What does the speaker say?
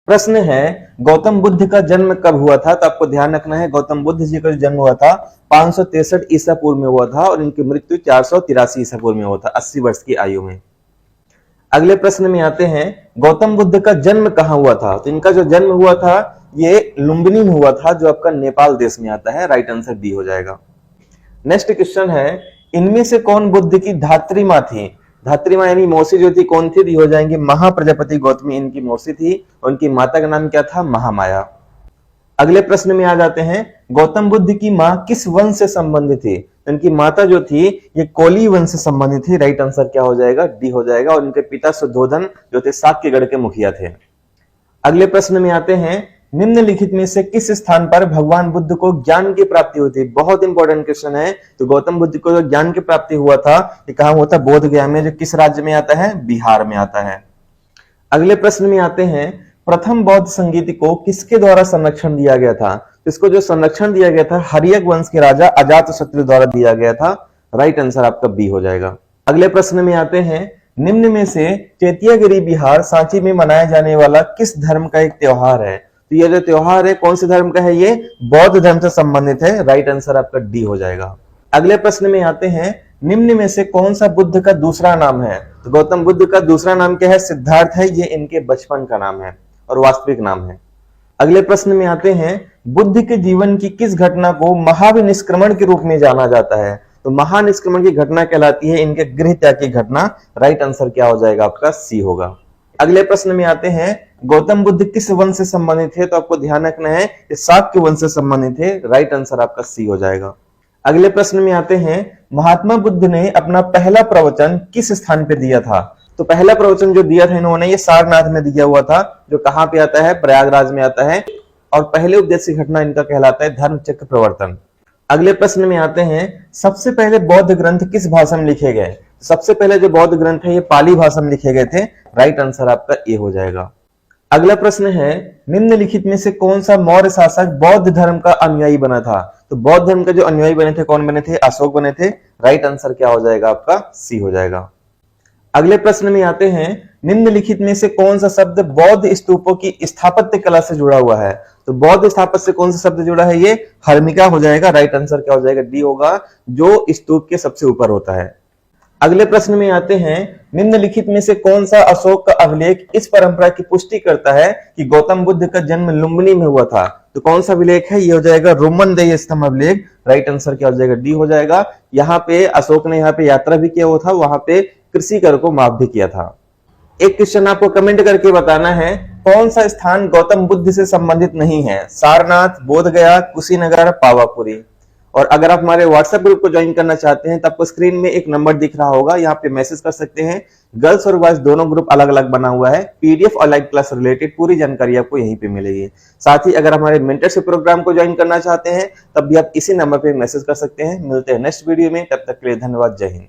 प्रश्न है गौतम बुद्ध का जन्म कब हुआ था। तो आपको ध्यान रखना है गौतम बुद्ध जी का जन्म हुआ था 563 ईसा पूर्व में हुआ था और इनकी मृत्यु 483 ईसा पूर्व में हुआ था, 80 वर्ष की आयु में। अगले प्रश्न में आते हैं गौतम बुद्ध का जन्म कहाँ हुआ था। तो इनका जो जन्म हुआ था ये लुम्बिनी में हुआ था, जो आपका नेपाल देश में आता है। राइट आंसर डी हो जाएगा। नेक्स्ट क्वेश्चन है इनमें से कौन बुद्ध की धात्री माँ थी। धात्री माँ यानी मौसी जो थी कौन थी, हो जाएंगे महाप्रजापति गौतमी इनकी मौसी थी और उनकी माता का नाम क्या था, महामाया। अगले प्रश्न में आ जाते हैं गौतम बुद्ध की माँ किस वंश से संबंधित थी। इनकी माता जो थी ये कोली वंश से संबंधित थी। राइट आंसर क्या हो जाएगा, डी हो जाएगा। और इनके पिता शुद्धोधन जो थे साक्यगढ़ के मुखिया थे। अगले प्रश्न में आते हैं निम्नलिखित में से किस स्थान पर भगवान बुद्ध को ज्ञान की प्राप्ति हुई थी। बहुत इंपॉर्टेंट क्वेश्चन है। तो गौतम बुद्ध को जो ज्ञान की प्राप्ति हुआ था ये कहां हुआ था, बोध गया में, जो किस राज्य में आता है, बिहार में आता है। अगले प्रश्न में आते हैं प्रथम बौद्ध संगीत को किसके द्वारा संरक्षण दिया गया था। इसको जो संरक्षण दिया गया था हर्यक वंश के राजा अजातशत्रु द्वारा दिया गया था। राइट आंसर आपका बी हो जाएगा। अगले प्रश्न में आते हैं निम्न में से चैत्यागिरी बिहार सांची में मनाया जाने वाला किस धर्म का एक त्योहार है। तो ये जो त्योहार है कौन से धर्म का है, ये बौद्ध धर्म से संबंधित है। राइट आंसर आपका डी हो जाएगा। अगले प्रश्न में आते हैं निम्न में से कौन सा बुद्ध का दूसरा नाम है। तो गौतम बुद्ध का दूसरा नाम क्या है, सिद्धार्थ है। ये इनके बचपन का नाम है और वास्तविक नाम है। अगले प्रश्न में आते हैं बुद्ध के जीवन की किस घटना को महाविनिष्क्रमण के रूप में जाना जाता है। तो महानिष्क्रमण की घटना कहलाती है इनके गृह त्याग की घटना। राइट आंसर क्या हो जाएगा आपका, सी होगा। अगले प्रश्न में आते हैं गौतम बुद्ध किस वंश से संबंधित थे। तो आपको ध्यान रखना है ये शाक्य वंश से संबंधित थे। राइट आंसर आपका सी हो जाएगा। अगले प्रश्न में आते हैं महात्मा बुद्ध ने अपना पहला प्रवचन किस स्थान पे दिया था। तो पहला प्रवचन जो दिया था इन्होंने ये सारनाथ में दिया हुआ था, जो कहां पे आता है, प्रयागराज में आता है। और पहले उपदेश की घटना इनका कहलाता है धर्म चक्र प्रवर्तन। अगले प्रश्न में आते हैं सबसे पहले बौद्ध ग्रंथ किस भाषा में लिखे गए। सबसे पहले जो बौद्ध ग्रंथ है ये पाली भाषा में लिखे गए थे। राइट आंसर आपका ए हो जाएगा। अगला प्रश्न है निम्नलिखित में से कौन सा मौर्य शासक बौद्ध धर्म का अनुयायी बना था। तो बौद्ध धर्म के जो अनुयायी बने थे कौन बने थे, अशोक बने थे। राइट आंसर क्या हो जाएगा आपका, सी हो जाएगा। अगले प्रश्न में आते हैं निम्नलिखित में से कौन सा शब्द बौद्ध स्तूपों की स्थापत्य कला से जुड़ा हुआ है। तो बौद्ध स्थापत्य से कौन सा शब्द जुड़ा है, ये हर्मिका हो जाएगा। राइट आंसर क्या हो जाएगा, डी होगा, जो स्तूप के सबसे ऊपर होता है। अगले प्रश्न में आते हैं निम्नलिखित में से कौन सा अशोक का अभिलेख इस परंपरा की पुष्टि करता है कि गौतम बुद्ध का जन्म लुम्बिनी में हुआ था। तो कौन सा अभिलेख है, ये हो जाएगा रोमनदेय स्तंभ अभिलेख। राइट आंसर क्या हो जाएगा, डी हो जाएगा। यहाँ पे अशोक ने यहाँ पे यात्रा भी किया हुआ था, वहां पे कृषि कर को माफ भी किया था। एक क्वेश्चन आपको कमेंट करके बताना है कौन सा स्थान गौतम बुद्ध से संबंधित नहीं है। सारनाथ, बोध गया, कुशीनगर, पावापुरी। और अगर आप हमारे व्हाट्सएप ग्रुप को ज्वाइन करना चाहते हैं तो आपको स्क्रीन में एक नंबर दिख रहा होगा, यहाँ पे मैसेज कर सकते हैं। गर्ल्स और बॉयज दोनों ग्रुप अलग अलग बना हुआ है। पीडीएफ और लाइव क्लास रिलेटेड पूरी जानकारी आपको यहीं पे मिलेगी। साथ ही अगर हमारे मेंटरशिप प्रोग्राम को ज्वाइन करना चाहते हैं तब भी आप इसी नंबर पे मैसेज कर सकते हैं। मिलते हैं नेक्स्ट वीडियो में, तब तक के लिए धन्यवाद। जय हिंद।